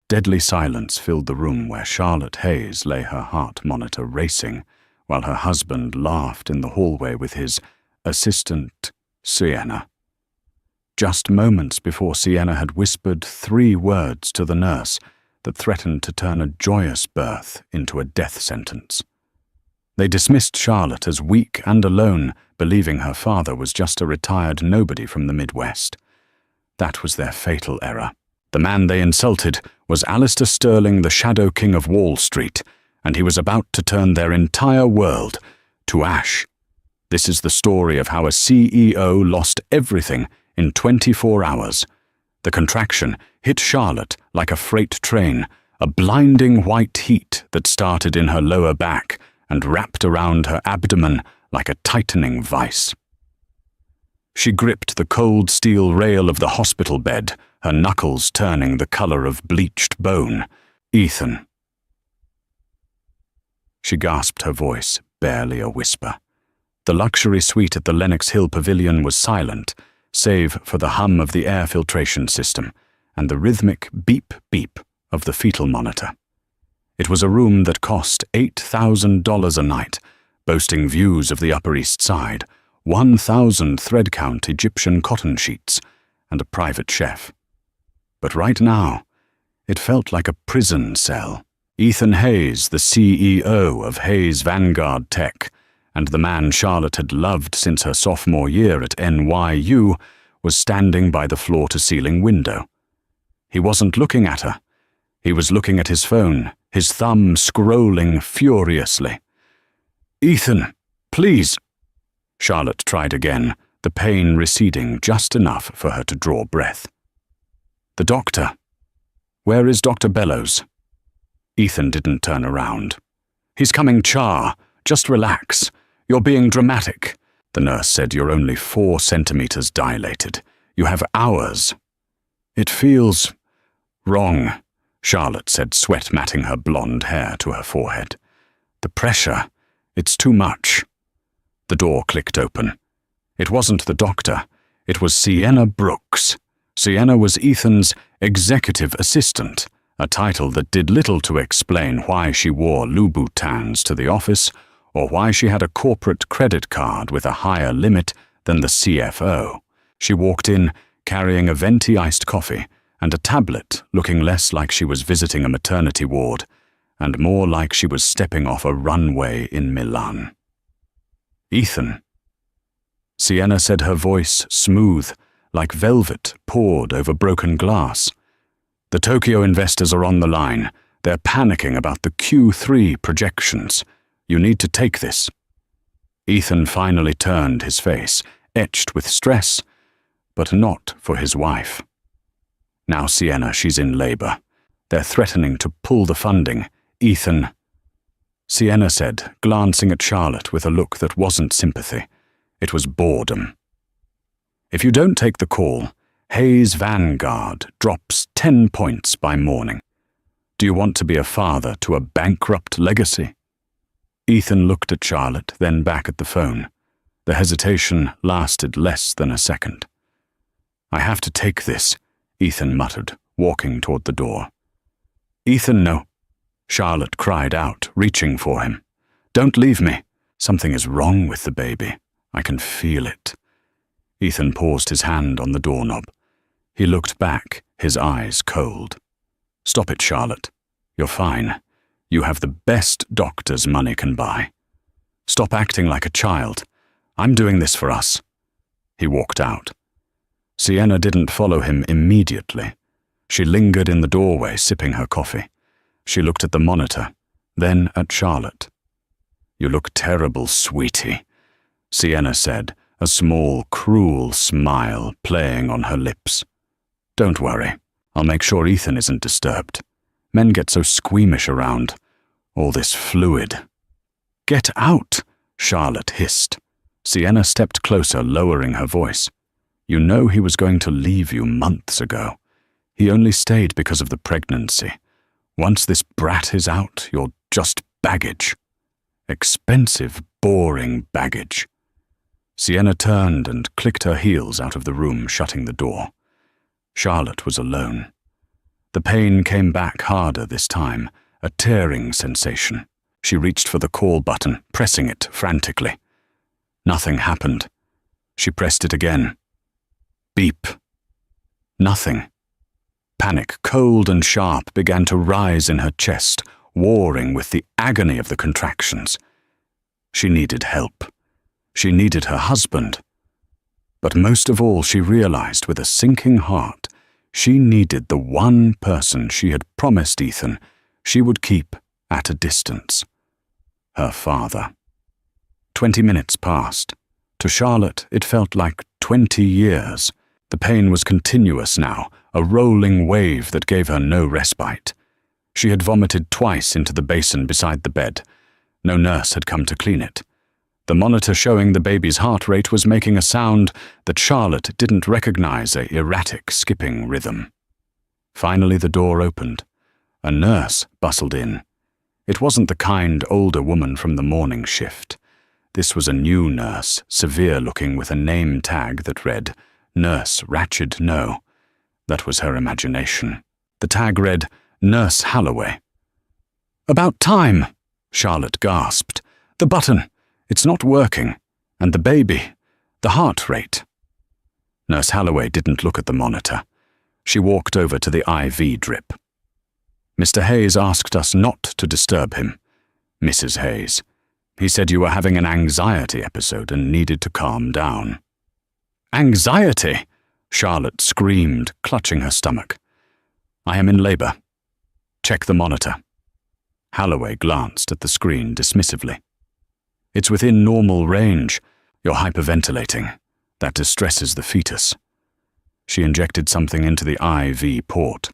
Deadly silence filled the room where Charlotte Hayes lay, her heart monitor racing, while her husband laughed in the hallway with his assistant, Sienna. Just moments before, Sienna had whispered 3 words to the nurse that threatened to turn a joyous birth into a death sentence. They dismissed Charlotte as weak and alone, believing her father was just a retired nobody from the Midwest. That was their fatal error. The man they insulted was Alistair Sterling, the Shadow King of Wall Street, and he was about to turn their entire world to ash. This is the story of how a CEO lost everything in 24 hours. The contraction hit Charlotte like a freight train, a blinding white heat that started in her lower back and wrapped around her abdomen like a tightening vice. She gripped the cold steel rail of the hospital bed, her knuckles turning the color of bleached bone. "Ethan." She gasped, her voice barely a whisper. The luxury suite at the Lenox Hill Pavilion was silent, save for the hum of the air filtration system and the rhythmic beep-beep of the fetal monitor. It was a room that cost $8,000 a night, boasting views of the Upper East Side, 1,000 thread-count Egyptian cotton sheets, and a private chef. But right now, it felt like a prison cell. Ethan Hayes, the CEO of Hayes Vanguard Tech, and the man Charlotte had loved since her sophomore year at NYU, was standing by the floor-to-ceiling window. He wasn't looking at her. He was looking at his phone, his thumb scrolling furiously. "Ethan, please." Charlotte tried again, the pain receding just enough for her to draw breath. "The doctor. Where is Dr. Bellows?" Ethan didn't turn around. "He's coming, Char. Just relax. You're being dramatic." The nurse said, "You're only 4 centimeters dilated. You have hours." "It feels wrong," Charlotte said, sweat matting her blonde hair to her forehead. "The pressure, it's too much." The door clicked open. It wasn't the doctor. It was Sienna Brooks. Sienna was Ethan's executive assistant, a title that did little to explain why she wore Louboutins to the office or why she had a corporate credit card with a higher limit than the CFO. She walked in carrying a venti iced coffee and a tablet, looking less like she was visiting a maternity ward and more like she was stepping off a runway in Milan. "Ethan." Sienna said, her voice smooth, like velvet poured over broken glass. "The Tokyo investors are on the line. They're panicking about the Q3 projections. You need to take this." Ethan finally turned his face, etched with stress, but not for his wife. "Now, Sienna, she's in labor. They're threatening to pull the funding. Ethan." Sienna said, glancing at Charlotte with a look that wasn't sympathy. It was boredom. "If you don't take the call, Hayes Vanguard drops 10 points by morning. Do you want to be a father to a bankrupt legacy?" Ethan looked at Charlotte, then back at the phone. The hesitation lasted less than a second. "I have to take this," Ethan muttered, walking toward the door. "Ethan, no," Charlotte cried out, reaching for him. "Don't leave me. Something is wrong with the baby. I can feel it." Ethan paused, his hand on the doorknob. He looked back, his eyes cold. "Stop it, Charlotte. You're fine. You have the best doctors money can buy. Stop acting like a child. I'm doing this for us." He walked out. Sienna didn't follow him immediately. She lingered in the doorway, sipping her coffee. She looked at the monitor, then at Charlotte. "You look terrible, sweetie," Sienna said, a small, cruel smile playing on her lips. "Don't worry. I'll make sure Ethan isn't disturbed. Men get so squeamish around all this fluid." "Get out," Charlotte hissed. Sienna stepped closer, lowering her voice. "You know he was going to leave you months ago. He only stayed because of the pregnancy. Once this brat is out, you're just baggage. Expensive, boring baggage." Sienna turned and clicked her heels out of the room, shutting the door. Charlotte was alone. The pain came back harder this time, a tearing sensation. She reached for the call button, pressing it frantically. Nothing happened. She pressed it again. Beep. Nothing. Panic, cold and sharp, began to rise in her chest, warring with the agony of the contractions. She needed help. She needed her husband. But most of all, she realized with a sinking heart, she needed the one person she had promised Ethan she would keep at a distance. Her father. 20 minutes passed. To Charlotte, it felt like 20 years. The pain was continuous now, a rolling wave that gave her no respite. She had vomited twice into the basin beside the bed. No nurse had come to clean it. The monitor showing the baby's heart rate was making a sound that Charlotte didn't recognize, a erratic, skipping rhythm. Finally, the door opened. A nurse bustled in. It wasn't the kind, older woman from the morning shift. This was a new nurse, severe-looking with a name tag that read, Nurse Ratched No. That was her imagination. The tag read, Nurse Halloway. "About time," Charlotte gasped. "The button. It's not working. And the baby. The heart rate." Nurse Halloway didn't look at the monitor. She walked over to the IV drip. "Mr. Hayes asked us not to disturb him. Mrs. Hayes. He said you were having an anxiety episode and needed to calm down." "Anxiety?" Charlotte screamed, clutching her stomach. "I am in labor. Check the monitor." Halloway glanced at the screen dismissively. "It's within normal range. You're hyperventilating. That distresses the fetus." She injected something into the IV port.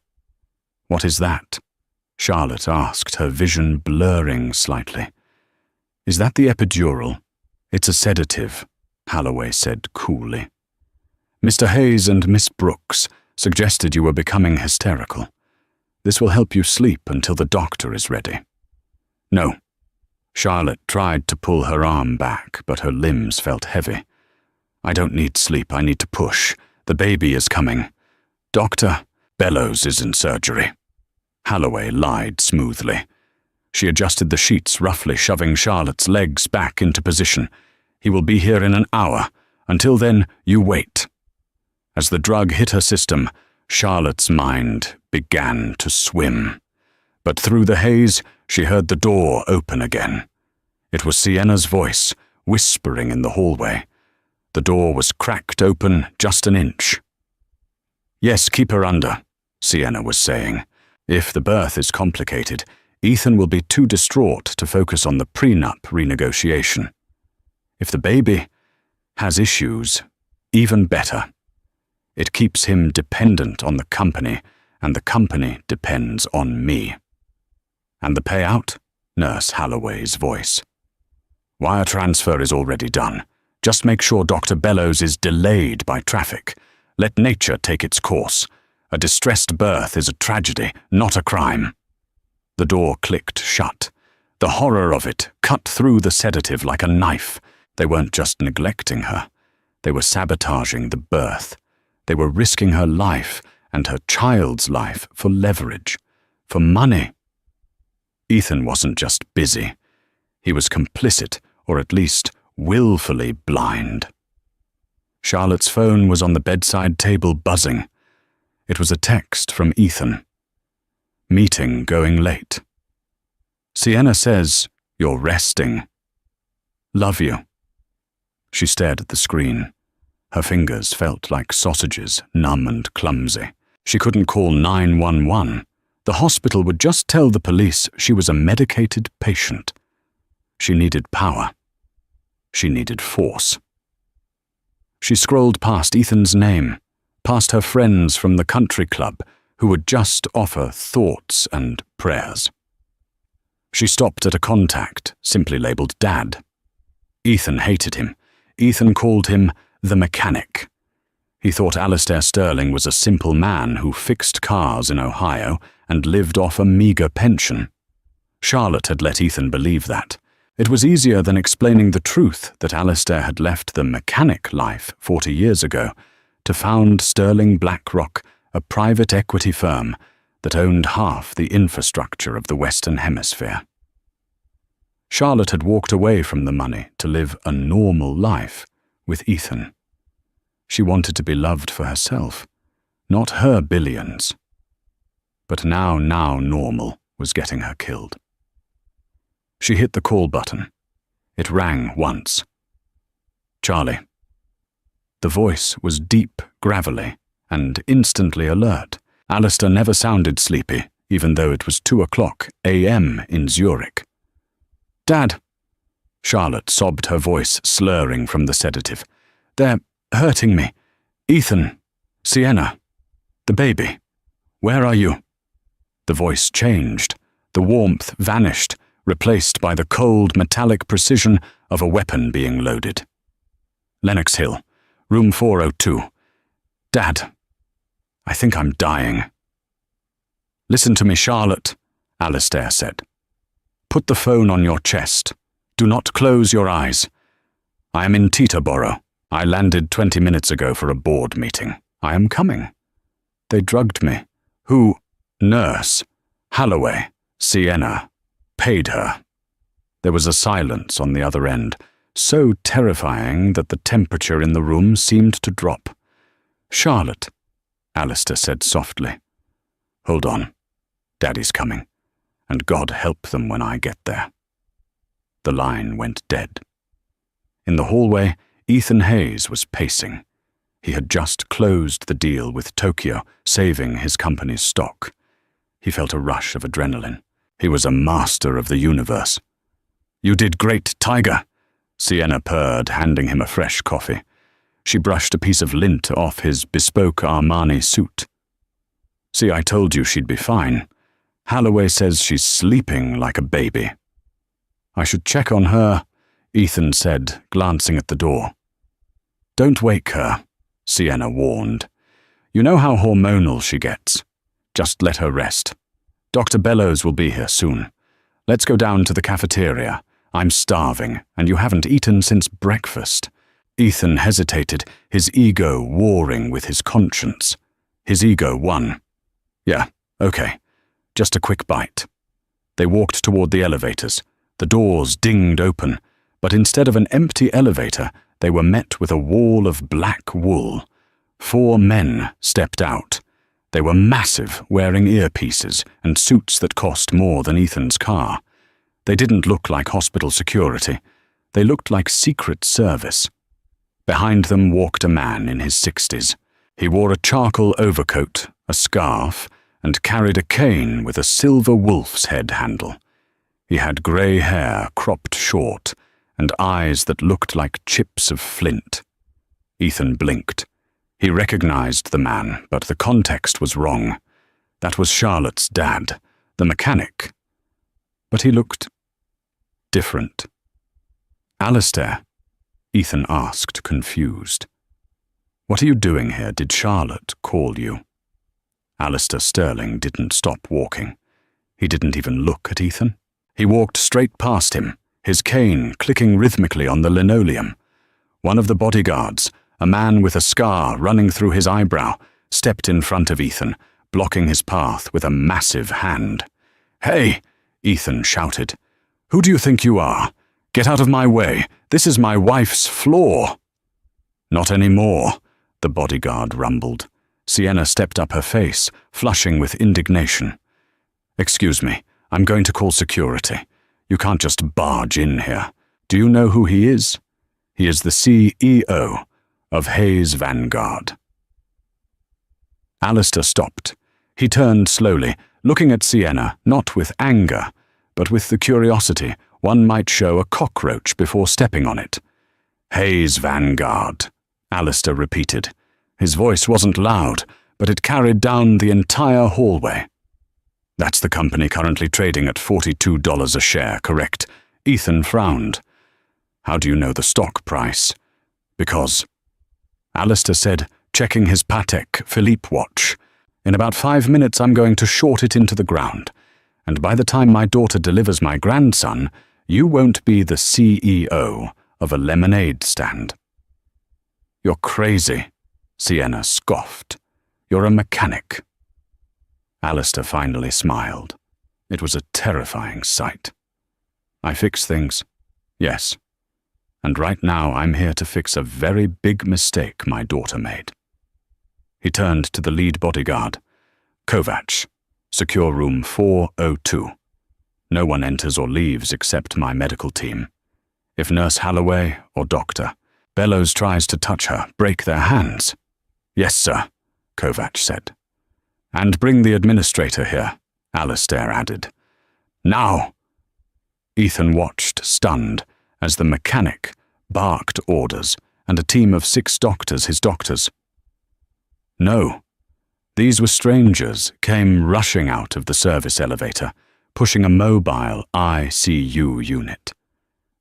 "What is that?" Charlotte asked, her vision blurring slightly. "Is that the epidural?" "It's a sedative," Halloway said coolly. "Mr. Hayes and Miss Brooks suggested you were becoming hysterical. This will help you sleep until the doctor is ready." "No." Charlotte tried to pull her arm back, but her limbs felt heavy. "I don't need sleep, I need to push. The baby is coming. Dr. Bellows is in surgery." Halloway lied smoothly. She adjusted the sheets, roughly shoving Charlotte's legs back into position. "He will be here in an hour. Until then, you wait." As the drug hit her system, Charlotte's mind began to swim. But through the haze, she heard the door open again. It was Sienna's voice, whispering in the hallway. The door was cracked open just an inch. "Yes, keep her under," Sienna was saying. "If the birth is complicated, Ethan will be too distraught to focus on the prenup renegotiation. If the baby has issues, even better. It keeps him dependent on the company, and the company depends on me." "And the payout?" Nurse Halloway's voice. "Wire transfer is already done. Just make sure Dr. Bellows is delayed by traffic. Let nature take its course. A distressed birth is a tragedy, not a crime." The door clicked shut. The horror of it cut through the sedative like a knife. They weren't just neglecting her. They were sabotaging the birth. They were risking her life and her child's life for leverage, for money. Ethan wasn't just busy. He was complicit, or at least willfully blind. Charlotte's phone was on the bedside table buzzing. It was a text from Ethan. "Meeting going late. Sienna says you're resting. Love you." She stared at the screen. Her fingers felt like sausages, numb and clumsy. She couldn't call 911. The hospital would just tell the police she was a medicated patient. She needed power. She needed force. She scrolled past Ethan's name, past her friends from the country club who would just offer thoughts and prayers. She stopped at a contact, simply labeled Dad. Ethan hated him. Ethan called him the mechanic. He thought Alistair Sterling was a simple man who fixed cars in Ohio and lived off a meager pension. Charlotte had let Ethan believe that. It was easier than explaining the truth that Alistair had left the mechanic life 40 years ago to found Sterling BlackRock, a private equity firm that owned half the infrastructure of the Western Hemisphere. Charlotte had walked away from the money to live a normal life with Ethan. She wanted to be loved for herself, not her billions. But now normal was getting her killed. She hit the call button. It rang once. Charlie. The voice was deep, gravelly, and instantly alert. Alistair never sounded sleepy, even though it was 2:00 a.m. in Zurich. Dad. Charlotte sobbed, her voice slurring from the sedative. They're hurting me. Ethan. Sienna. The baby. Where are you? The voice changed. The warmth vanished, replaced by the cold, metallic precision of a weapon being loaded. Lenox Hill, room 402. Dad, I think I'm dying. Listen to me, Charlotte, Alistair said. Put the phone on your chest. Do not close your eyes. I am in Teterboro. I landed 20 minutes ago for a board meeting. I am coming. They drugged me. Who? Nurse. Holloway. Sienna. Paid her. There was a silence on the other end, so terrifying that the temperature in the room seemed to drop. Charlotte, Alistair said softly. Hold on. Daddy's coming, and God help them when I get there. The line went dead. In the hallway, Ethan Hayes was pacing. He had just closed the deal with Tokyo, saving his company's stock. He felt a rush of adrenaline. He was a master of the universe. You did great, Tiger, Sienna purred, handing him a fresh coffee. She brushed a piece of lint off his bespoke Armani suit. See, I told you she'd be fine. Holloway says she's sleeping like a baby. I should check on her, Ethan said, glancing at the door. Don't wake her, Sienna warned. You know how hormonal she gets. Just let her rest. Dr. Bellows will be here soon. Let's go down to the cafeteria. I'm starving, and you haven't eaten since breakfast. Ethan hesitated, his ego warring with his conscience. His ego won. Yeah, okay. Just a quick bite. They walked toward the elevators. The doors dinged open, but instead of an empty elevator, they were met with a wall of black wool. 4 men stepped out. They were massive, wearing earpieces and suits that cost more than Ethan's car. They didn't look like hospital security. They looked like Secret Service. Behind them walked a man in his 60s. He wore a charcoal overcoat, a scarf, and carried a cane with a silver wolf's head handle. He had grey hair cropped short and eyes that looked like chips of flint. Ethan blinked. He recognized the man, but the context was wrong. That was Charlotte's dad, the mechanic. But he looked different. Alistair, Ethan asked, confused. What are you doing here? Did Charlotte call you? Alistair Sterling didn't stop walking. He didn't even look at Ethan. He walked straight past him, his cane clicking rhythmically on the linoleum. One of the bodyguards, a man with a scar running through his eyebrow, stepped in front of Ethan, blocking his path with a massive hand. Hey, Ethan shouted. Who do you think you are? Get out of my way. This is my wife's floor. Not anymore, the bodyguard rumbled. Sienna stepped up, her face flushing with indignation. Excuse me, I'm going to call security. You can't just barge in here. Do you know who he is? He is the CEO of Hayes Vanguard. Alistair stopped. He turned slowly, looking at Sienna, not with anger, but with the curiosity one might show a cockroach before stepping on it. Hayes Vanguard, Alistair repeated. His voice wasn't loud, but it carried down the entire hallway. That's the company currently trading at $42 a share, correct? Ethan frowned. How do you know the stock price? Because, Alistair said, checking his Patek Philippe watch, in about 5 minutes I'm going to short it into the ground, and by the time my daughter delivers my grandson, you won't be the CEO of a lemonade stand. You're crazy, Sienna scoffed. You're a mechanic. Alistair finally smiled. It was a terrifying sight. I fix things, yes. And right now I'm here to fix a very big mistake my daughter made. He turned to the lead bodyguard. Kovacs, secure room 402. No one enters or leaves except my medical team. If Nurse Holloway or Doctor Bellows tries to touch her, break their hands. Yes, sir, Kovacs said. And bring the administrator here, Alistair added. Now! Ethan watched, stunned, as the mechanic barked orders and a team of 6 doctors, his doctors. No. These were strangers, came rushing out of the service elevator, pushing a mobile ICU unit.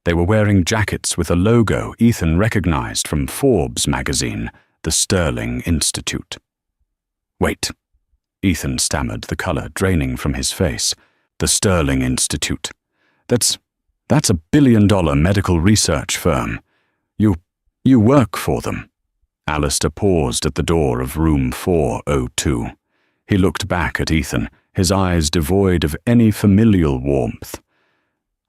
They were wearing jackets with a logo Ethan recognized from Forbes magazine, the Sterling Institute. Wait, Ethan stammered, the color draining from his face. The Sterling Institute. That's a $1 billion medical research firm. You work for them. Alistair paused at the door of room 402. He looked back at Ethan, his eyes devoid of any familial warmth.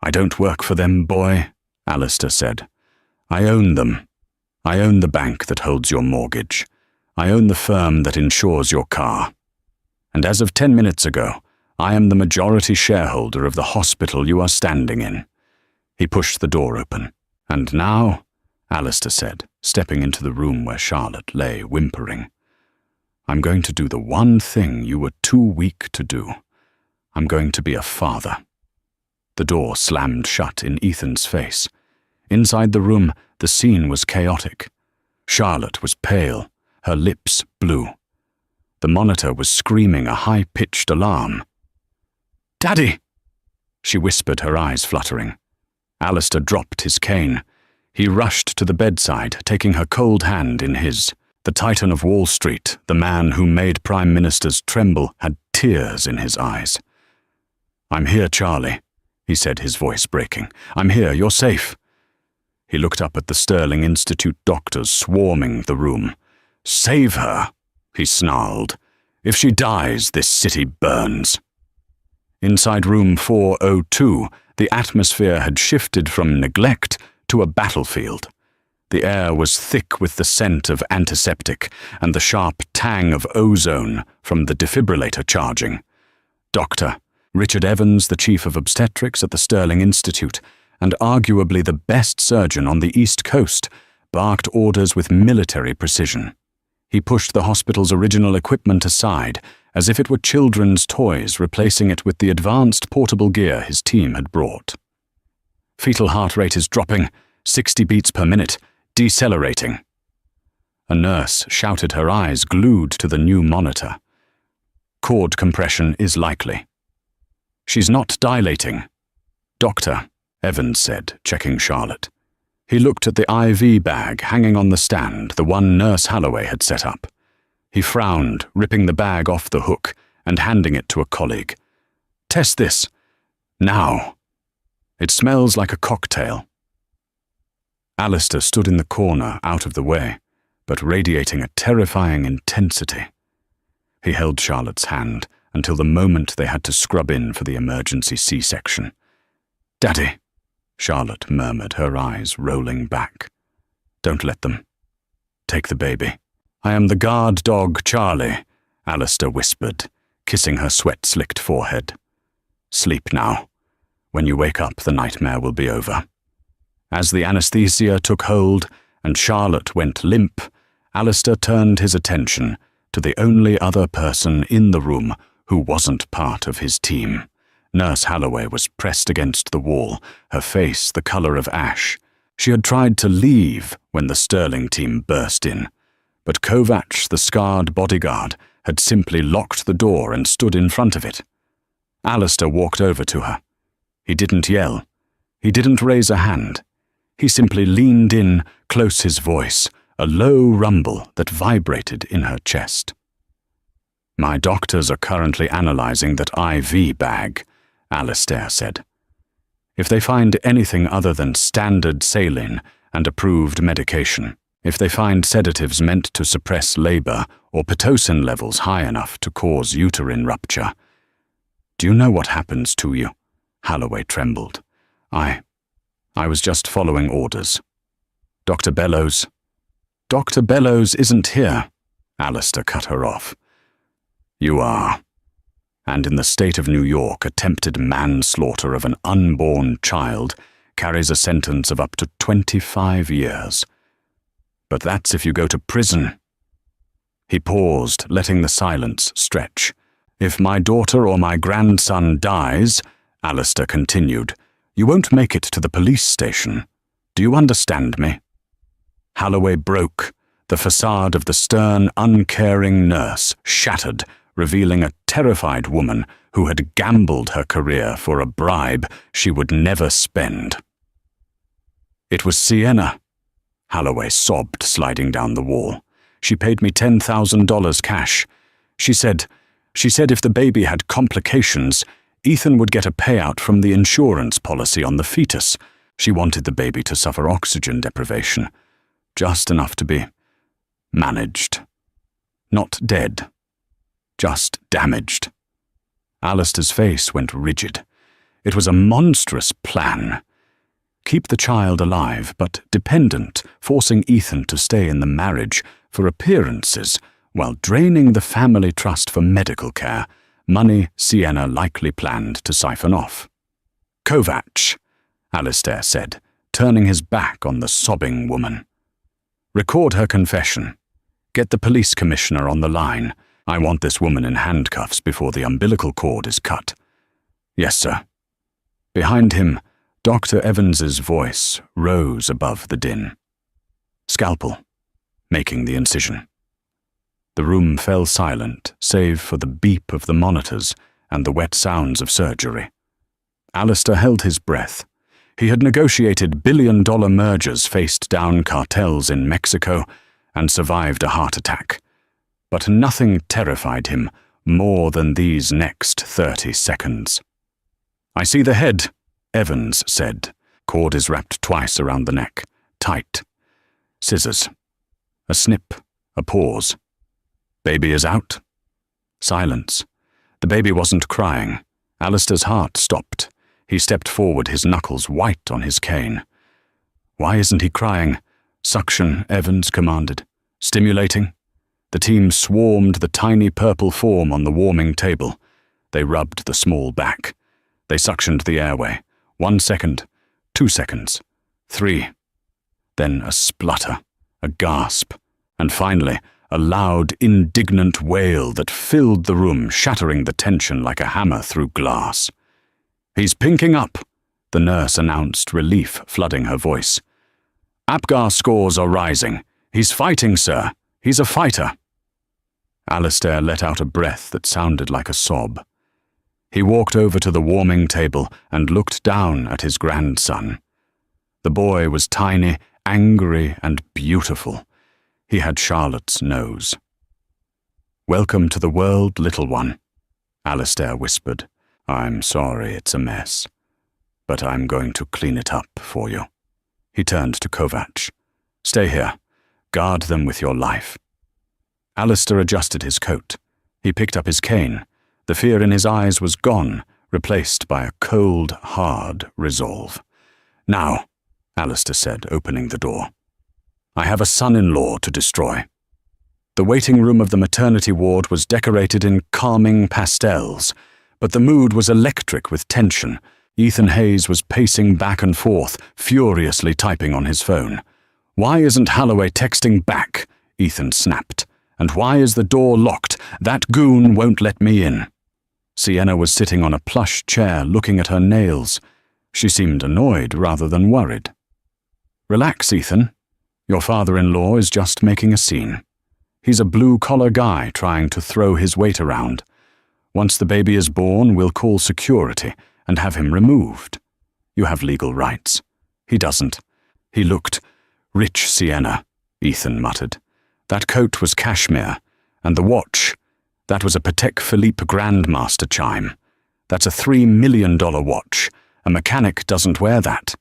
I don't work for them, boy, Alistair said. I own them. I own the bank that holds your mortgage. I own the firm that insures your car. And as of 10 minutes ago, I am the majority shareholder of the hospital you are standing in. He pushed the door open. And now, Alistair said, stepping into the room where Charlotte lay whimpering, I'm going to do the one thing you were too weak to do. I'm going to be a father. The door slammed shut in Ethan's face. Inside the room, the scene was chaotic. Charlotte was pale, her lips blue. The monitor was screaming a high-pitched alarm. Daddy! She whispered, her eyes fluttering. Alistair dropped his cane. He rushed to the bedside, taking her cold hand in his. The Titan of Wall Street, the man who made prime ministers tremble, had tears in his eyes. I'm here, Charlie, he said, his voice breaking. I'm here, you're safe. He looked up at the Sterling Institute doctors swarming the room. Save her, he snarled. If she dies, this city burns. Inside room 402, the atmosphere had shifted from neglect to a battlefield. The air was thick with the scent of antiseptic and the sharp tang of ozone from the defibrillator charging. Dr. Richard Evans, the chief of obstetrics at the Sterling Institute, and arguably the best surgeon on the East Coast, barked orders with military precision. He pushed the hospital's original equipment aside, as if it were children's toys, replacing it with the advanced portable gear his team had brought. Fetal heart rate is dropping, 60 beats per minute, decelerating. A nurse shouted, her eyes glued to the new monitor. Cord compression is likely. She's not dilating. Doctor, Evans said, checking Charlotte. He looked at the IV bag hanging on the stand, the one Nurse Holloway had set up. He frowned, ripping the bag off the hook and handing it to a colleague. Test this. Now. It smells like a cocktail. Alistair stood in the corner, out of the way, but radiating a terrifying intensity. He held Charlotte's hand until the moment they had to scrub in for the emergency C-section. Daddy, Charlotte murmured, her eyes rolling back. Don't let them. Take the baby. I am the guard dog, Charlie, Alistair whispered, kissing her sweat-slicked forehead. Sleep now. When you wake up, the nightmare will be over. As the anesthesia took hold and Charlotte went limp, Alistair turned his attention to the only other person in the room who wasn't part of his team. Nurse Holloway was pressed against the wall, her face the color of ash. She had tried to leave when the Sterling team burst in, but Kovacs, the scarred bodyguard, had simply locked the door and stood in front of it. Alistair walked over to her. He didn't yell. He didn't raise a hand. He simply leaned in, close his voice, a low rumble that vibrated in her chest. My doctors are currently analyzing that IV bag, Alistair said. If they find anything other than standard saline and approved medication, if they find sedatives meant to suppress labor or pitocin levels high enough to cause uterine rupture. Do you know what happens to you? Holloway trembled. I was just following orders. Dr. Bellows. Dr. Bellows isn't here. Alistair cut her off. You are. And in the state of New York, attempted manslaughter of an unborn child carries a sentence of up to 25 years. But that's if you go to prison. He paused, letting the silence stretch. If my daughter or my grandson dies, Alistair continued, you won't make it to the police station. Do you understand me? Holloway broke. The facade of the stern, uncaring nurse shattered, revealing a terrified woman who had gambled her career for a bribe she would never spend. It was Sienna. Holloway sobbed, sliding down the wall. She paid me $10,000 cash. She said if the baby had complications, Ethan would get a payout from the insurance policy on the fetus. She wanted the baby to suffer oxygen deprivation, just enough to be managed. Not dead, just damaged. Alistair's face went rigid. It was a monstrous plan. Keep the child alive, but dependent, forcing Ethan to stay in the marriage for appearances, while draining the family trust for medical care, money Sienna likely planned to siphon off. Kovacs, Alistair said, turning his back on the sobbing woman. Record her confession. Get the police commissioner on the line. I want this woman in handcuffs before the umbilical cord is cut. Yes, sir. Behind him, Dr. Evans's voice rose above the din. Scalpel, making the incision. The room fell silent, save for the beep of the monitors and the wet sounds of surgery. Alistair held his breath. He had negotiated billion-dollar mergers, faced down cartels in Mexico, and survived a heart attack. But nothing terrified him more than these next 30 seconds. I see the head, Evans said. Cord is wrapped twice around the neck. Tight. Scissors. A snip. A pause. Baby is out. Silence. The baby wasn't crying. Alistair's heart stopped. He stepped forward, his knuckles white on his cane. Why isn't he crying? Suction, Evans commanded. Stimulating. The team swarmed the tiny purple form on the warming table. They rubbed the small back. They suctioned the airway. 1 second, 2 seconds, 3. Then a splutter, a gasp, and finally a loud, indignant wail that filled the room, shattering the tension like a hammer through glass. He's pinking up, the nurse announced, relief flooding her voice. Apgar scores are rising. He's fighting, sir. He's a fighter. Alistair let out a breath that sounded like a sob. He walked over to the warming table and looked down at his grandson. The boy was tiny, angry, and beautiful. He had Charlotte's nose. Welcome to the world, little one, Alistair whispered. I'm sorry it's a mess, but I'm going to clean it up for you. He turned to Kovacs. Stay here. Guard them with your life. Alistair adjusted his coat. He picked up his cane. The fear in his eyes was gone, replaced by a cold, hard resolve. Now, Alistair said, opening the door. I have a son-in-law to destroy. The waiting room of the maternity ward was decorated in calming pastels, but the mood was electric with tension. Ethan Hayes was pacing back and forth, furiously typing on his phone. Why isn't Holloway texting back? Ethan snapped. And why is the door locked? That goon won't let me in. Sienna was sitting on a plush chair looking at her nails. She seemed annoyed rather than worried. Relax, Ethan. Your father-in-law is just making a scene. He's a blue-collar guy trying to throw his weight around. Once the baby is born, we'll call security and have him removed. You have legal rights. He doesn't. He looked rich, Sienna, Ethan muttered. That coat was cashmere, and the watch, that was a Patek Philippe Grandmaster chime. That's a $3 million watch. A mechanic doesn't wear that.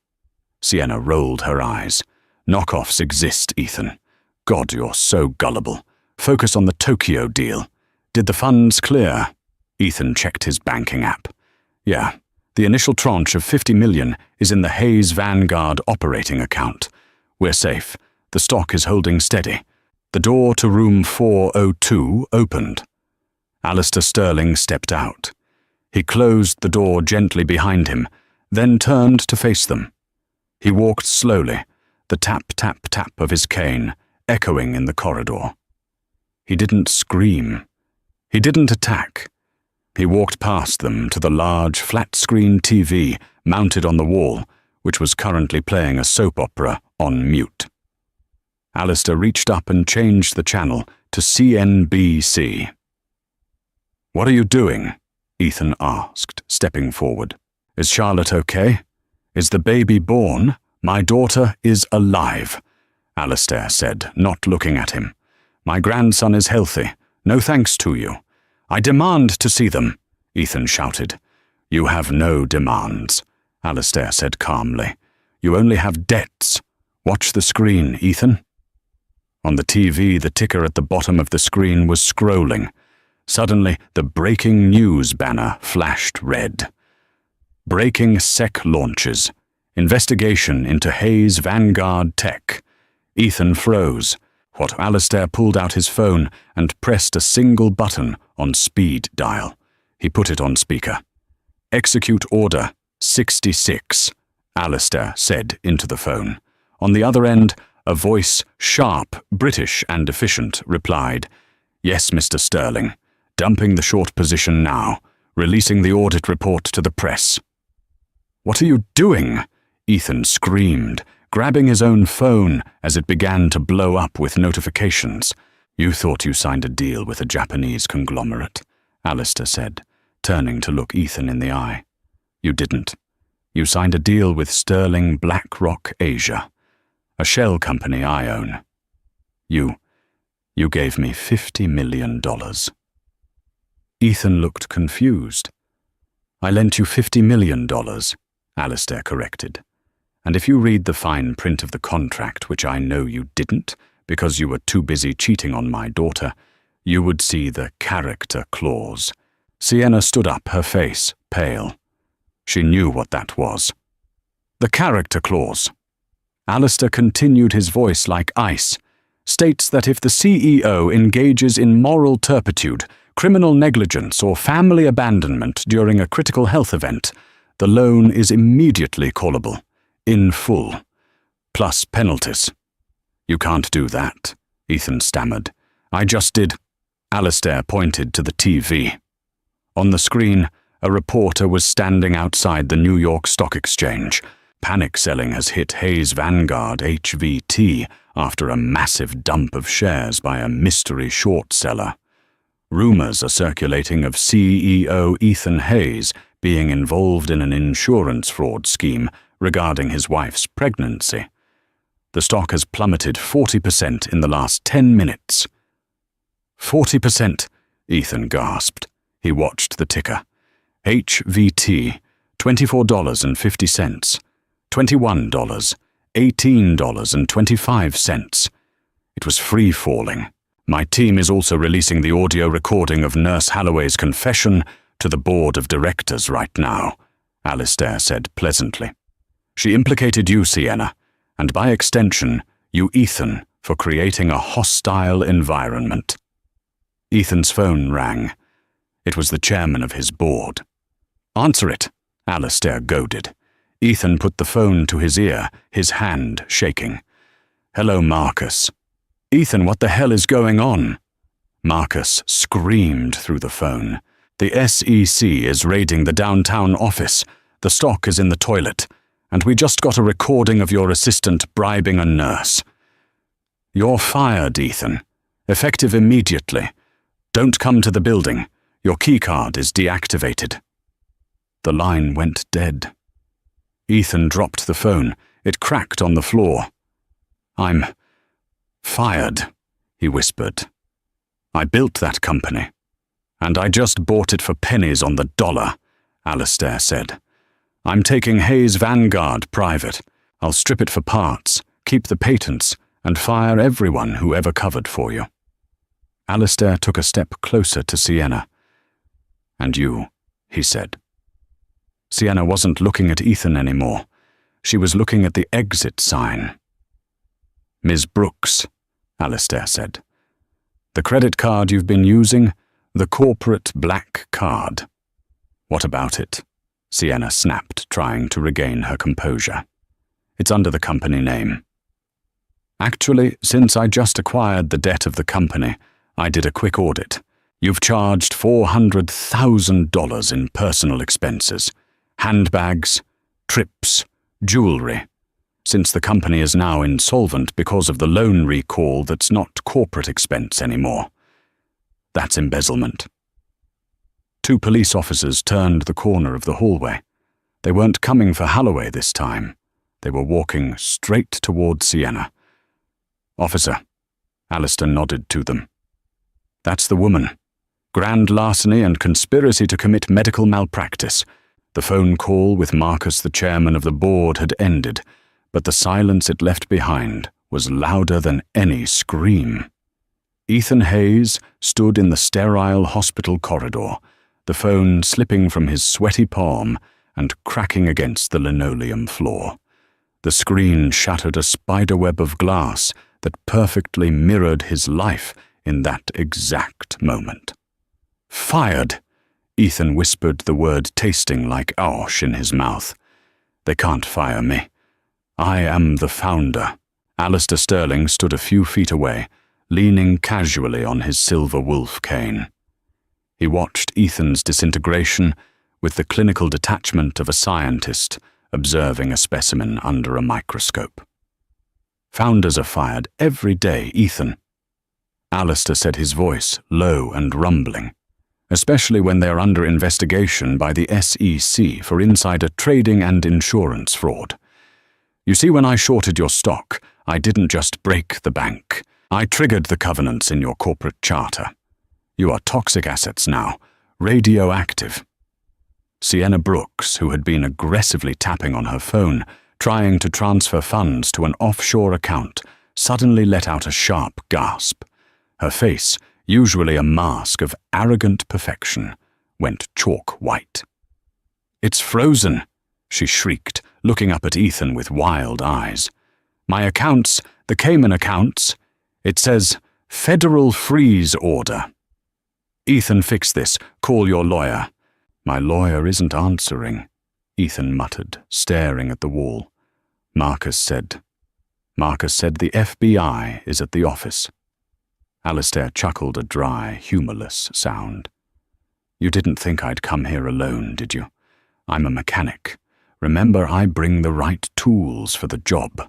Sienna rolled her eyes. Knockoffs exist, Ethan. God, you're so gullible. Focus on the Tokyo deal. Did the funds clear? Ethan checked his banking app. Yeah, the initial tranche of 50 million is in the Hayes Vanguard operating account. We're safe. The stock is holding steady. The door to room 402 opened. Alistair Sterling stepped out. He closed the door gently behind him, then turned to face them. He walked slowly, the tap-tap-tap of his cane echoing in the corridor. He didn't scream. He didn't attack. He walked past them to the large, flat-screen TV mounted on the wall, which was currently playing a soap opera on mute. Alistair reached up and changed the channel to CNBC. "What are you doing?" Ethan asked, stepping forward. "Is Charlotte okay? Is the baby born? My daughter is alive," Alistair said, not looking at him. "My grandson is healthy. No thanks to you." "I demand to see them," Ethan shouted. "You have no demands," Alistair said calmly. "You only have debts. Watch the screen, Ethan." On the TV, the ticker at the bottom of the screen was scrolling. Suddenly, the breaking news banner flashed red. Breaking SEC launches. Investigation into Hayes Vanguard Tech. Ethan froze. What Alistair pulled out his phone and pressed a single button on speed dial. He put it on speaker. "Execute order 66, Alistair said into the phone. On the other end, a voice, sharp, British and efficient, replied, "Yes, Mr. Sterling. Dumping the short position now. Releasing the audit report to the press." "What are you doing?" Ethan screamed, grabbing his own phone as it began to blow up with notifications. "You thought you signed a deal with a Japanese conglomerate," Alistair said, turning to look Ethan in the eye. "You didn't. You signed a deal with Sterling BlackRock Asia, a shell company I own. You gave me $50 million. Ethan looked confused. "I lent you $50 million, Alistair corrected. "And if you read the fine print of the contract, which I know you didn't, because you were too busy cheating on my daughter, you would see the character clause." Sienna stood up, her face pale. She knew what that was. "The character clause," Alistair continued, his voice like ice, "states that if the CEO engages in moral turpitude, criminal negligence, or family abandonment during a critical health event, the loan is immediately callable. In full, plus penalties." "You can't do that," Ethan stammered. "I just did." Alistair pointed to the TV. On the screen, a reporter was standing outside the New York Stock Exchange. Panic selling has hit Hayes Vanguard HVT after a massive dump of shares by a mystery short seller. Rumors are circulating of CEO Ethan Hayes being involved in an insurance fraud scheme regarding his wife's pregnancy. The stock has plummeted 40% in the last 10 minutes. 40%, Ethan gasped. He watched the ticker. HVT, $24.50, $21, $18.25. It was free-falling. "My team is also releasing the audio recording of Nurse Holloway's confession to the board of directors right now," Alistair said pleasantly. "She implicated you, Sienna, and by extension, you, Ethan, for creating a hostile environment." Ethan's phone rang. It was the chairman of his board. "Answer it," Alistair goaded. Ethan put the phone to his ear, his hand shaking. "Hello, Marcus." "Ethan, what the hell is going on?" Marcus screamed through the phone. "The SEC is raiding the downtown office. The stock is in the toilet. And we just got a recording of your assistant bribing a nurse." "You're fired, Ethan. Effective immediately. Don't come to the building. Your keycard is deactivated." The line went dead. Ethan dropped the phone. It cracked on the floor. "I'm fired," he whispered. "I built that company. And I just bought it for pennies on the dollar," Alistair said. "I'm taking Hayes Vanguard private. I'll strip it for parts, keep the patents, and fire everyone who ever covered for you." Alistair took a step closer to Sienna. "And you," he said. Sienna wasn't looking at Ethan anymore. She was looking at the exit sign. "Ms. Brooks," Alistair said. "The credit card you've been using, the corporate black card." "What about it?" Sienna snapped, trying to regain her composure. "It's under the company name." "Actually, since I just acquired the debt of the company, I did a quick audit. You've charged $400,000 in personal expenses, handbags, trips, jewelry, since the company is now insolvent because of the loan recall that's not corporate expense anymore. That's embezzlement." Two police officers turned the corner of the hallway. They weren't coming for Holloway this time. They were walking straight toward Sienna. "Officer," Alistair nodded to them. "That's the woman. Grand larceny and conspiracy to commit medical malpractice." The phone call with Marcus, the chairman of the board, had ended, but the silence it left behind was louder than any scream. Ethan Hayes stood in the sterile hospital corridor, the phone slipping from his sweaty palm and cracking against the linoleum floor. The screen shattered a spiderweb of glass that perfectly mirrored his life in that exact moment. "Fired!" Ethan whispered the word, tasting like ash in his mouth. "They can't fire me. I am the founder." Alistair Sterling stood a few feet away, leaning casually on his silver wolf cane. He watched Ethan's disintegration with the clinical detachment of a scientist observing a specimen under a microscope. "Founders are fired every day, Ethan." Alistair said, his voice low and rumbling, "especially when they are under investigation by the SEC for insider trading and insurance fraud. You see, when I shorted your stock, I didn't just break the bank. I triggered the covenants in your corporate charter. You are toxic assets now, radioactive." Sienna Brooks, who had been aggressively tapping on her phone, trying to transfer funds to an offshore account, suddenly let out a sharp gasp. Her face, usually a mask of arrogant perfection, went chalk white. "It's frozen," she shrieked, looking up at Ethan with wild eyes. "My accounts, the Cayman accounts, it says Federal Freeze Order." "Ethan, fix this. Call your lawyer." "My lawyer isn't answering," Ethan muttered, staring at the wall. Marcus said the FBI is at the office." Alistair chuckled a dry, humorless sound. "You didn't think I'd come here alone, did you? I'm a mechanic. Remember, I bring the right tools for the job.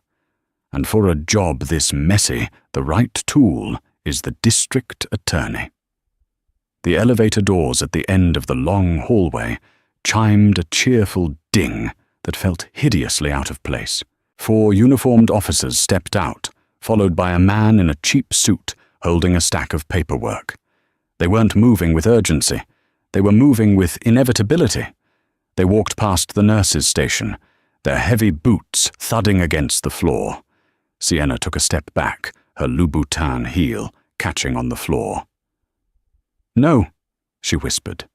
And for a job this messy, the right tool is the district attorney." The elevator doors at the end of the long hallway chimed a cheerful ding that felt hideously out of place. 4 uniformed officers stepped out, followed by a man in a cheap suit holding a stack of paperwork. They weren't moving with urgency. They were moving with inevitability. They walked past the nurses' station, their heavy boots thudding against the floor. Sienna took a step back, her Louboutin heel catching on the floor. "No," she whispered.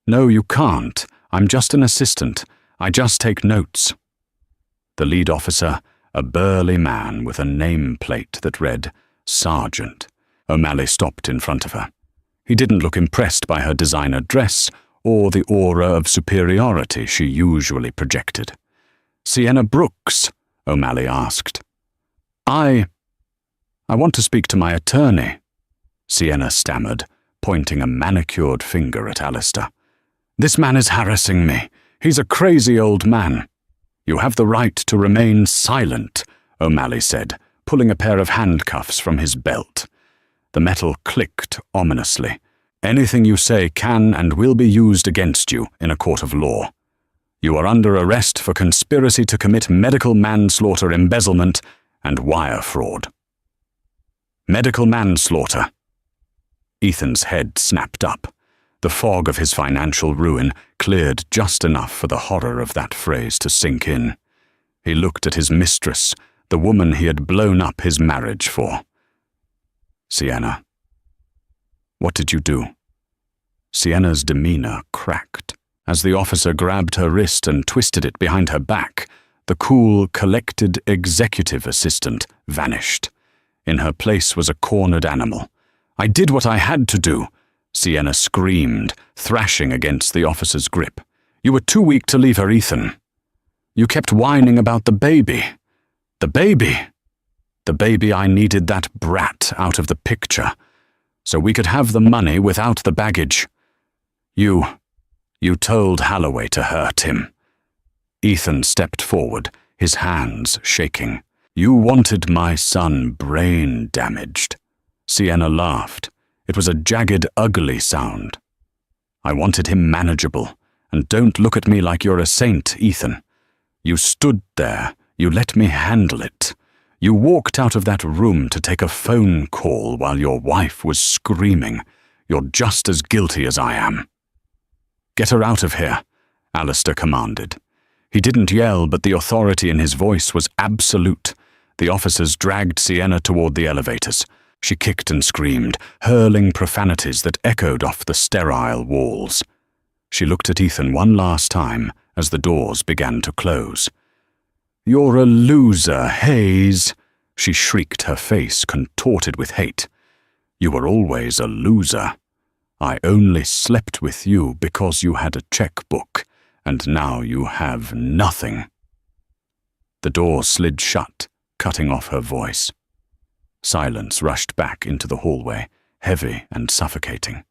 "No, you can't. I'm just an assistant. I just take notes." The lead officer, a burly man with a nameplate that read Sergeant. O'Malley stopped in front of her. He didn't look impressed by her designer dress or the aura of superiority she usually projected. "Sienna Brooks?" O'Malley asked. I want to speak to my attorney," Sienna stammered, pointing a manicured finger at Alistair. "This man is harassing me. He's a crazy old man." "You have the right to remain silent," O'Malley said, pulling a pair of handcuffs from his belt. The metal clicked ominously. "Anything you say can and will be used against you in a court of law. You are under arrest for conspiracy to commit medical manslaughter, embezzlement, and wire fraud." "Medical manslaughter." Ethan's head snapped up. The fog of his financial ruin cleared just enough for the horror of that phrase to sink in. He looked at his mistress, the woman he had blown up his marriage for. "Sienna, What did you do?" Sienna's demeanor cracked. As the officer grabbed her wrist and twisted it behind her back, the cool, collected executive assistant vanished. In her place was a cornered animal. "I did what I had to do," Sienna screamed, thrashing against the officer's grip. "You were too weak to leave her, Ethan. You kept whining about the baby. The baby! The baby I needed that brat out of the picture, so we could have the money without the baggage. You told Holloway to hurt him." Ethan stepped forward, his hands shaking. "You wanted my son brain damaged." Sienna laughed. It was a jagged, ugly sound. "I wanted him manageable, and don't look at me like you're a saint, Ethan. You stood there, you let me handle it. You walked out of that room to take a phone call while your wife was screaming. You're just as guilty as I am." "Get her out of here," Alistair commanded. He didn't yell, but the authority in his voice was absolute. The officers dragged Sienna toward the elevators. She kicked and screamed, hurling profanities that echoed off the sterile walls. She looked at Ethan one last time as the doors began to close. "You're a loser, Hayes," she shrieked, her face contorted with hate. "You were always a loser. I only slept with you because you had a checkbook, and now you have nothing." The door slid shut, cutting off her voice. Silence rushed back into the hallway, heavy and suffocating.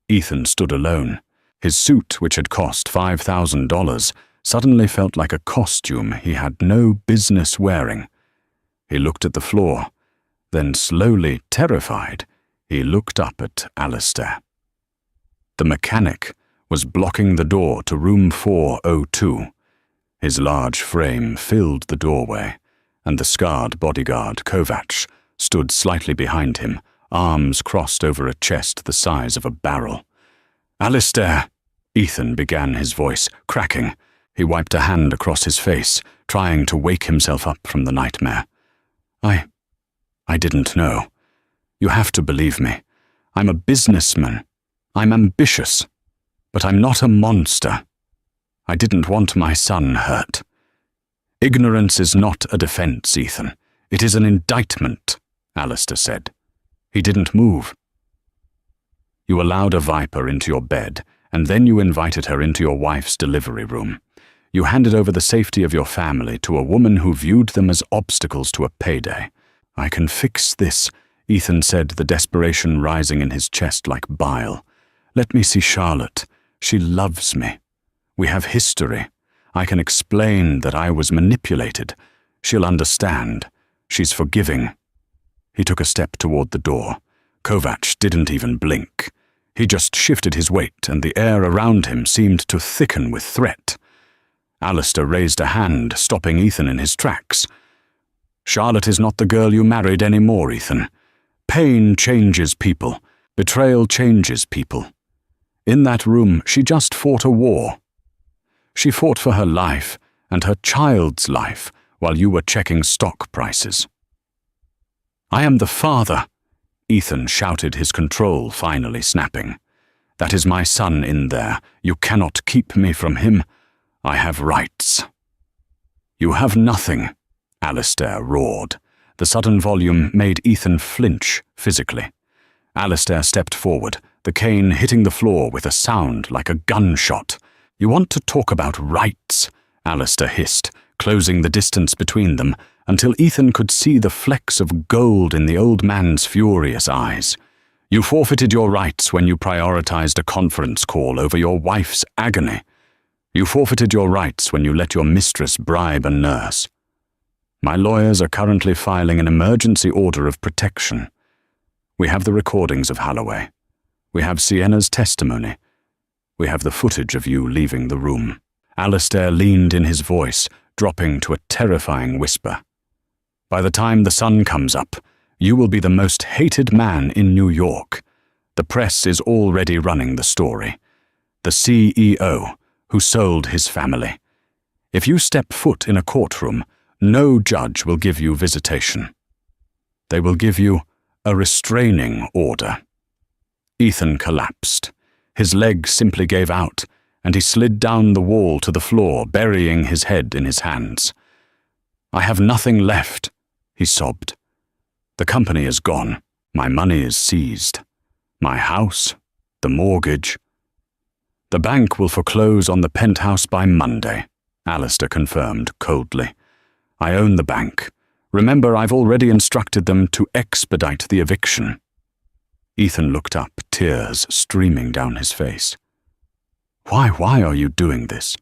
Ethan stood alone. His suit, which had cost $5,000, suddenly felt like a costume he had no business wearing. He looked at the floor, then slowly, terrified, he looked up at Alistair. The mechanic was blocking the door to room 402. His large frame filled the doorway, and the scarred bodyguard, Kovacs, stood slightly behind him, arms crossed over a chest the size of a barrel. "Alistair," Ethan began, his voice cracking. He wiped a hand across his face, trying to wake himself up from the nightmare. I didn't know. You have to believe me. I'm a businessman. I'm ambitious. But I'm not a monster. I didn't want my son hurt. Ignorance is not a defense, Ethan. It is an indictment, Alistair said. He didn't move. You allowed a viper into your bed, and then you invited her into your wife's delivery room. You handed over the safety of your family to a woman who viewed them as obstacles to a payday. "I can fix this," Ethan said, the desperation rising in his chest like bile. "Let me see Charlotte. She loves me. We have history. I can explain that I was manipulated. She'll understand. She's forgiving." He took a step toward the door. Kovacs didn't even blink. He just shifted his weight, and the air around him seemed to thicken with threat. Alistair raised a hand, stopping Ethan in his tracks. "Charlotte is not the girl you married anymore, Ethan. Pain changes people. Betrayal changes people. In that room, she just fought a war. She fought for her life and her child's life while you were checking stock prices." "I am the father," Ethan shouted, his control finally snapping. "That is my son in there. You cannot keep me from him. I have rights." "You have nothing," Alistair roared. The sudden volume made Ethan flinch physically. Alistair stepped forward, the cane hitting the floor with a sound like a gunshot. "You want to talk about rights?" Alistair hissed, closing the distance between them until Ethan could see the flecks of gold in the old man's furious eyes. "You forfeited your rights when you prioritized a conference call over your wife's agony. You forfeited your rights when you let your mistress bribe a nurse. My lawyers are currently filing an emergency order of protection. We have the recordings of Holloway. We have Sienna's testimony. We have the footage of you leaving the room." Alistair leaned in his voice, dropping to a terrifying whisper. "By the time the sun comes up, you will be the most hated man in New York. The press is already running the story. The CEO who sold his family. If you step foot in a courtroom, no judge will give you visitation. They will give you a restraining order." Ethan collapsed. His leg simply gave out, and he slid down the wall to the floor, burying his head in his hands. "I have nothing left," he sobbed. "The company is gone. My money is seized. My house, the mortgage. The bank will foreclose on the penthouse by Monday," Alistair confirmed coldly. "I own the bank. Remember, I've already instructed them to expedite the eviction." Ethan looked up, tears streaming down his face. Why are you doing this?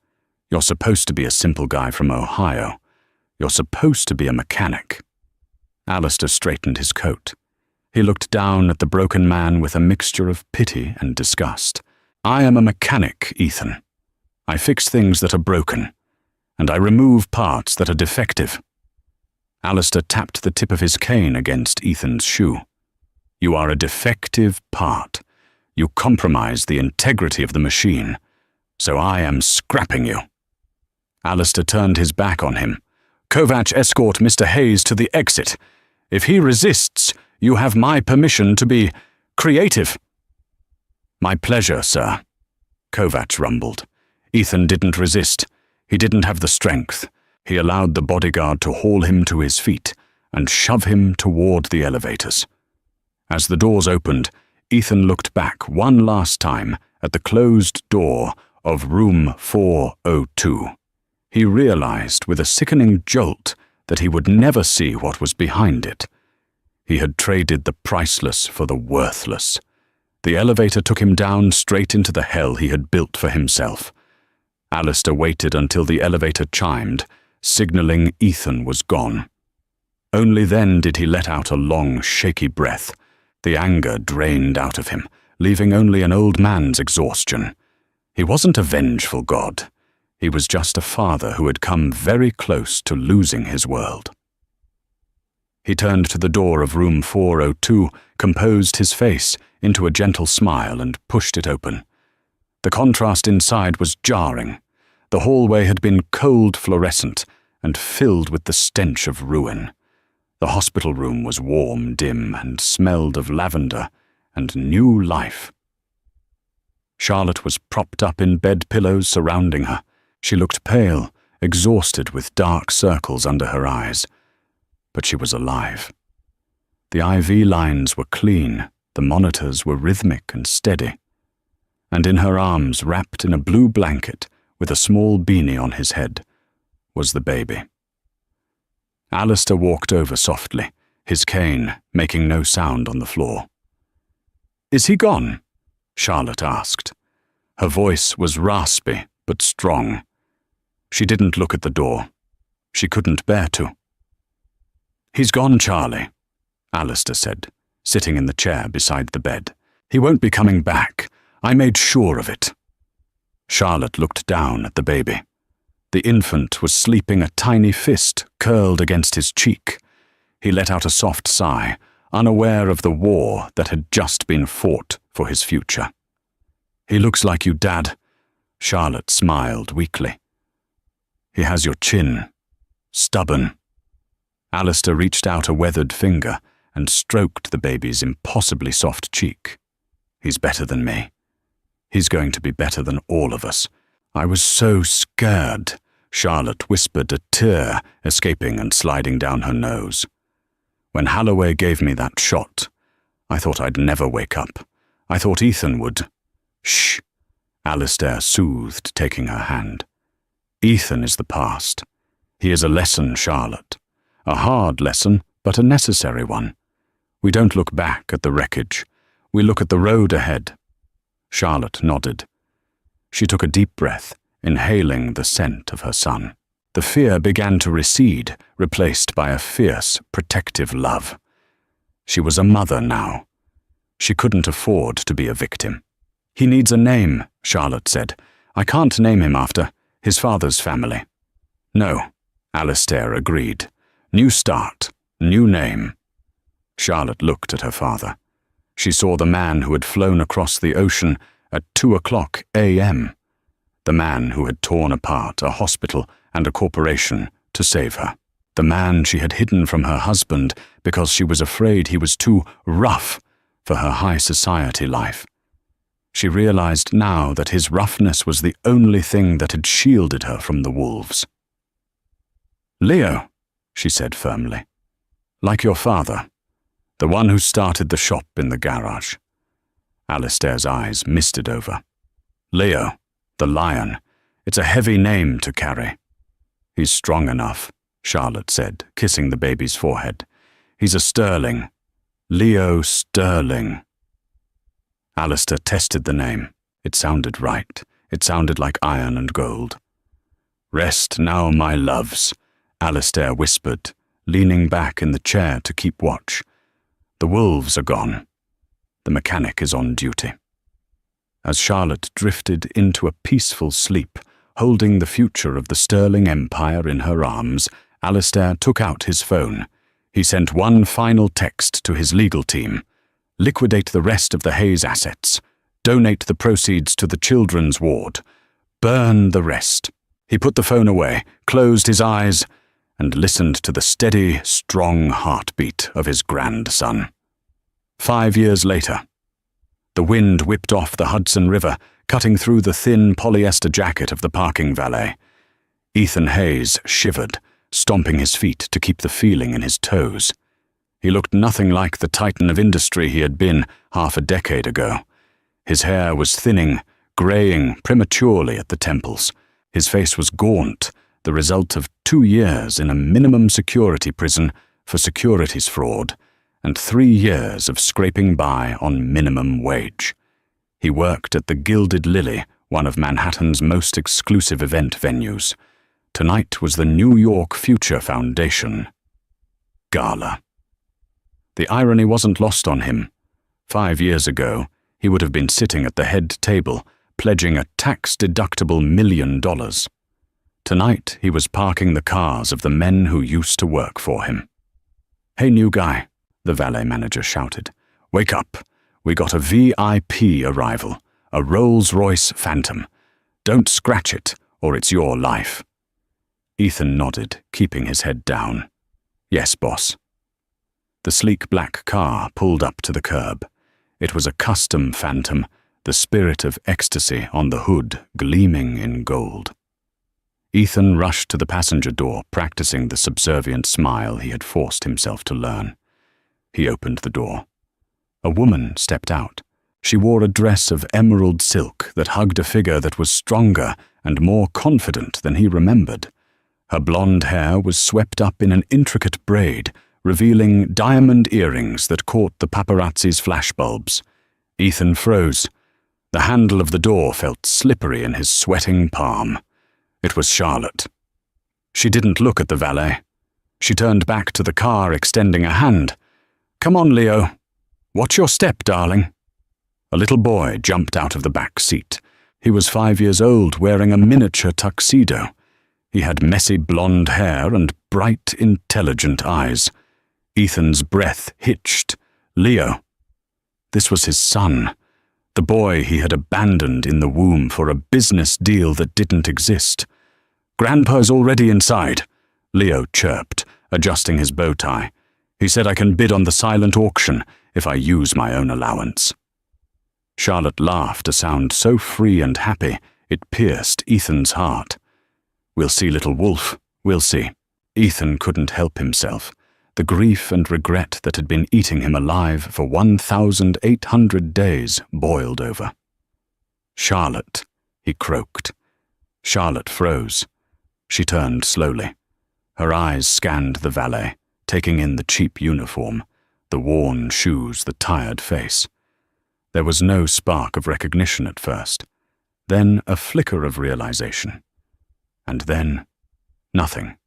You're supposed to be a simple guy from Ohio. You're supposed to be a mechanic." Alistair straightened his coat. He looked down at the broken man with a mixture of pity and disgust. "I am a mechanic, Ethan. I fix things that are broken, and I remove parts that are defective." Alistair tapped the tip of his cane against Ethan's shoe. "You are a defective part. You compromise the integrity of the machine, so I am scrapping you." Alistair turned his back on him. "Kovac, escort Mr. Hayes to the exit. If he resists, you have my permission to be creative." "My pleasure, sir," Kovac rumbled. Ethan didn't resist. He didn't have the strength. He allowed the bodyguard to haul him to his feet and shove him toward the elevators. As the doors opened, Ethan looked back one last time at the closed door of room 402. He realized with a sickening jolt that he would never see what was behind it. He had traded the priceless for the worthless. The elevator took him down straight into the hell he had built for himself. Alistair waited until the elevator chimed, signaling Ethan was gone. Only then did he let out a long, shaky breath. The anger drained out of him, leaving only an old man's exhaustion. He wasn't a vengeful god. He was just a father who had come very close to losing his world. He turned to the door of room 402, composed his face into a gentle smile, and pushed it open. The contrast inside was jarring. The hallway had been cold fluorescent and filled with the stench of ruin. The hospital room was warm, dim, and smelled of lavender and new life. Charlotte was propped up in bed pillows surrounding her. She looked pale, exhausted with dark circles under her eyes. But she was alive. The IV lines were clean, the monitors were rhythmic and steady. And in her arms, wrapped in a blue blanket with a small beanie on his head, was the baby. Alistair walked over softly, his cane making no sound on the floor. "Is he gone?" Charlotte asked. Her voice was raspy but strong. She didn't look at the door. She couldn't bear to. "He's gone, Charlie," Alistair said, sitting in the chair beside the bed. "He won't be coming back. I made sure of it." Charlotte looked down at the baby. The infant was sleeping, a tiny fist curled against his cheek. He let out a soft sigh, unaware of the war that had just been fought for his future. "He looks like you, Dad," Charlotte smiled weakly. "He has your chin. Stubborn." Alistair reached out a weathered finger and stroked the baby's impossibly soft cheek. "He's better than me. He's going to be better than all of us. I was so scared," Charlotte whispered, a tear escaping and sliding down her nose. "When Holloway gave me that shot, I thought I'd never wake up. I thought Ethan would." "Shh," Alistair soothed, taking her hand. "Ethan is the past. He is a lesson, Charlotte. A hard lesson, but a necessary one. We don't look back at the wreckage. We look at the road ahead." Charlotte nodded. She took a deep breath, inhaling the scent of her son. The fear began to recede, replaced by a fierce, protective love. She was a mother now. She couldn't afford to be a victim. "He needs a name," Charlotte said. "I can't name him after his father's family." "No," Alistair agreed. "New start, new name." Charlotte looked at her father. She saw the man who had flown across the ocean at 2:00 a.m., the man who had torn apart a hospital and a corporation to save her, the man she had hidden from her husband because she was afraid he was too rough for her high society life. She realized now that his roughness was the only thing that had shielded her from the wolves. "Leo," she said firmly, "like your father, the one who started the shop in the garage." Alistair's eyes misted over. "Leo, the lion. It's a heavy name to carry." "He's strong enough," Charlotte said, kissing the baby's forehead. "He's a Sterling. Leo Sterling." Alistair tested the name. It sounded right. It sounded like iron and gold. "Rest now, my loves," Alistair whispered, leaning back in the chair to keep watch. "The wolves are gone. The mechanic is on duty." As Charlotte drifted into a peaceful sleep, holding the future of the Sterling Empire in her arms, Alistair took out his phone. He sent one final text to his legal team. "Liquidate the rest of the Hayes assets. Donate the proceeds to the children's ward. Burn the rest." He put the phone away, closed his eyes, and listened to the steady, strong heartbeat of his grandson. 5 years later, the wind whipped off the Hudson River, cutting through the thin polyester jacket of the parking valet. Ethan Hayes shivered, stomping his feet to keep the feeling in his toes. He looked nothing like the titan of industry he had been half a decade ago. His hair was thinning, graying prematurely at the temples. His face was gaunt, the result of 2 years in a minimum security prison for securities fraud, and 3 years of scraping by on minimum wage. He worked at the Gilded Lily, one of Manhattan's most exclusive event venues. Tonight was the New York Future Foundation Gala. The irony wasn't lost on him. 5 years ago, he would have been sitting at the head table, pledging a tax-deductible $1 million. Tonight, he was parking the cars of the men who used to work for him. "Hey, new guy," the valet manager shouted. "Wake up. We got a VIP arrival, a Rolls-Royce Phantom. Don't scratch it, or it's your life." Ethan nodded, keeping his head down. "Yes, boss." The sleek black car pulled up to the curb. It was a custom Phantom, the spirit of ecstasy on the hood gleaming in gold. Ethan rushed to the passenger door, practicing the subservient smile he had forced himself to learn. He opened the door. A woman stepped out. She wore a dress of emerald silk that hugged a figure that was stronger and more confident than he remembered. Her blonde hair was swept up in an intricate braid, revealing diamond earrings that caught the paparazzi's flashbulbs. Ethan froze. The handle of the door felt slippery in his sweating palm. It was Charlotte. She didn't look at the valet. She turned back to the car, extending a hand. "Come on, Leo. Watch your step, darling." A little boy jumped out of the back seat. He was 5 years old, wearing a miniature tuxedo. He had messy blonde hair and bright, intelligent eyes. Ethan's breath hitched. Leo. This was his son, the boy he had abandoned in the womb for a business deal that didn't exist. "Grandpa's already inside," Leo chirped, adjusting his bow tie. "He said I can bid on the silent auction if I use my own allowance." Charlotte laughed, a sound so free and happy it pierced Ethan's heart. "We'll see, little wolf, we'll see." Ethan couldn't help himself. The grief and regret that had been eating him alive for 1,800 days boiled over. "Charlotte," he croaked. Charlotte froze. She turned slowly. Her eyes scanned the valet, taking in the cheap uniform, the worn shoes, the tired face. There was no spark of recognition at first, then a flicker of realization. And then, nothing.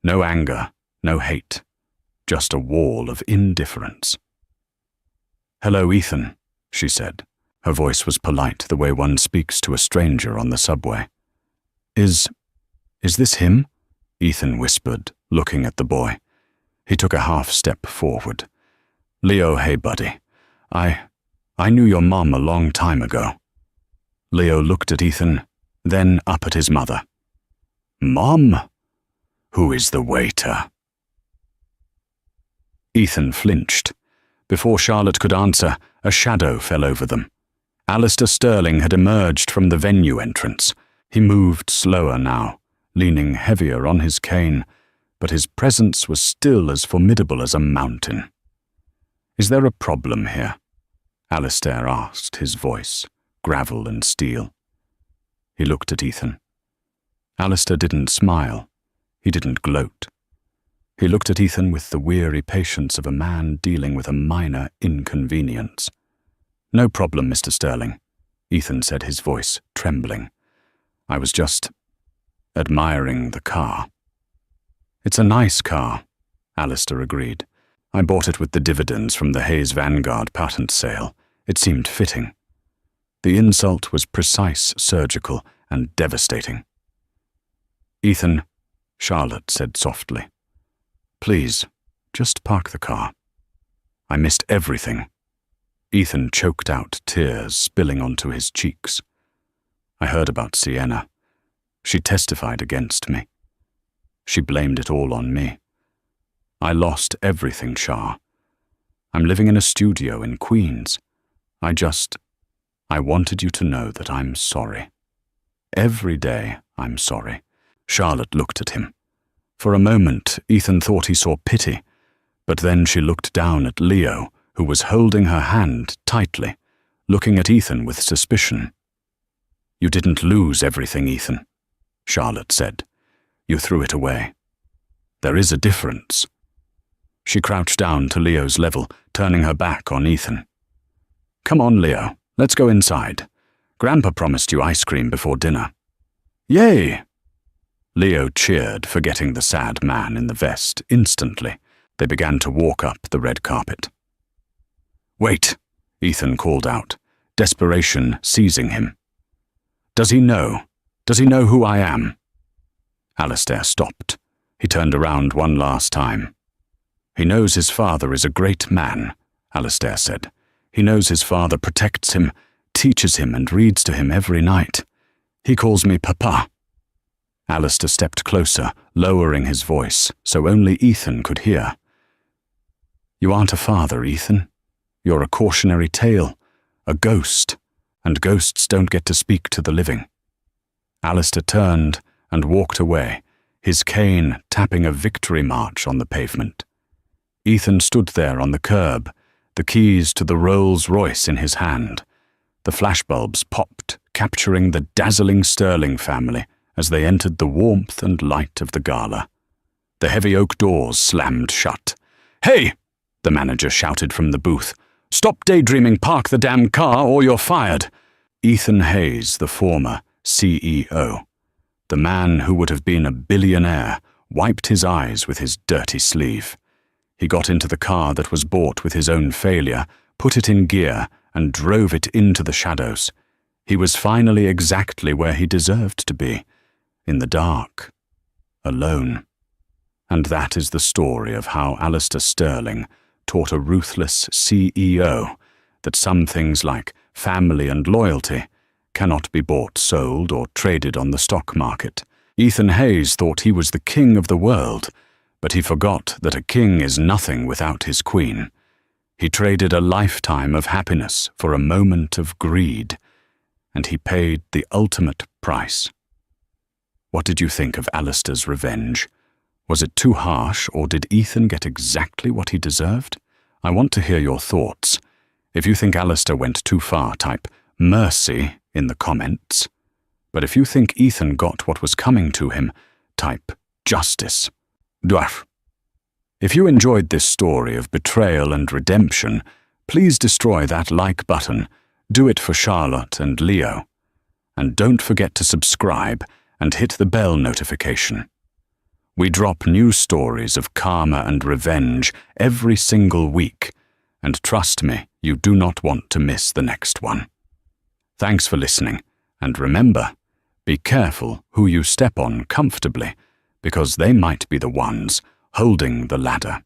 No anger, no hate. Just a wall of indifference. "Hello, Ethan," she said. Her voice was polite, the way one speaks to a stranger on the subway. Is this him?" Ethan whispered, looking at the boy. He took a half-step forward. "Leo, hey buddy. I knew your mom a long time ago." Leo looked at Ethan, then up at his mother. "Mom? Who is the waiter?" Ethan flinched. Before Charlotte could answer, a shadow fell over them. Alistair Sterling had emerged from the venue entrance. He moved slower now, leaning heavier on his cane, but his presence was still as formidable as a mountain. "Is there a problem here?" Alistair asked, his voice gravel and steel. He looked at Ethan. Alistair didn't smile. He didn't gloat. He looked at Ethan with the weary patience of a man dealing with a minor inconvenience. "No problem, Mr. Sterling," Ethan said, his voice trembling. "I was just admiring the car." "It's a nice car," Alistair agreed. "I bought it with the dividends from the Hayes Vanguard patent sale. It seemed fitting." The insult was precise, surgical, and devastating. "Ethan," Charlotte said softly, "please, just park the car. I missed everything." Ethan choked out tears spilling onto his cheeks. "I heard about Sienna. She testified against me. She blamed it all on me. I lost everything, Char. I'm living in a studio in Queens. I wanted you to know that I'm sorry. Every day I'm sorry." Charlotte looked at him. For a moment, Ethan thought he saw pity, but then she looked down at Leo, who was holding her hand tightly, looking at Ethan with suspicion. "You didn't lose everything, Ethan," Charlotte said. "You threw it away. There is a difference." She crouched down to Leo's level, turning her back on Ethan. "Come on, Leo, let's go inside. Grandpa promised you ice cream before dinner." "Yay!" Leo cheered, forgetting the sad man in the vest instantly. They began to walk up the red carpet. "Wait," Ethan called out, desperation seizing him. Does he know who I am?" Alistair stopped. He turned around one last time. "He knows his father is a great man," Alistair said. "He knows his father protects him, teaches him and reads to him every night. He calls me Papa." Alistair stepped closer, lowering his voice so only Ethan could hear. "You aren't a father, Ethan. You're a cautionary tale, a ghost, and ghosts don't get to speak to the living." Alistair turned and walked away, his cane tapping a victory march on the pavement. Ethan stood there on the curb, the keys to the Rolls-Royce in his hand. The flashbulbs popped, capturing the dazzling Sterling family as they entered the warmth and light of the gala. The heavy oak doors slammed shut. "Hey!" the manager shouted from the booth. "Stop daydreaming, park the damn car, or you're fired." Ethan Hayes, the former CEO, the man who would have been a billionaire, wiped his eyes with his dirty sleeve. He got into the car that was bought with his own failure, put it in gear, and drove it into the shadows. He was finally exactly where he deserved to be, in the dark, alone. And that is the story of how Alistair Sterling taught a ruthless CEO that some things like family and loyalty cannot be bought, sold, or traded on the stock market. Ethan Hayes thought he was the king of the world, but he forgot that a king is nothing without his queen. He traded a lifetime of happiness for a moment of greed, and he paid the ultimate price. What did you think of Alistair's revenge? Was it too harsh, or did Ethan get exactly what he deserved? I want to hear your thoughts. If you think Alistair went too far, type mercy in the comments. But if you think Ethan got what was coming to him, type justice. Dwarf. If you enjoyed this story of betrayal and redemption, please destroy that like button. Do it for Charlotte and Leo. And don't forget to subscribe and hit the bell notification. We drop new stories of karma and revenge every single week, and trust me, you do not want to miss the next one. Thanks for listening, and remember, be careful who you step on comfortably, because they might be the ones holding the ladder.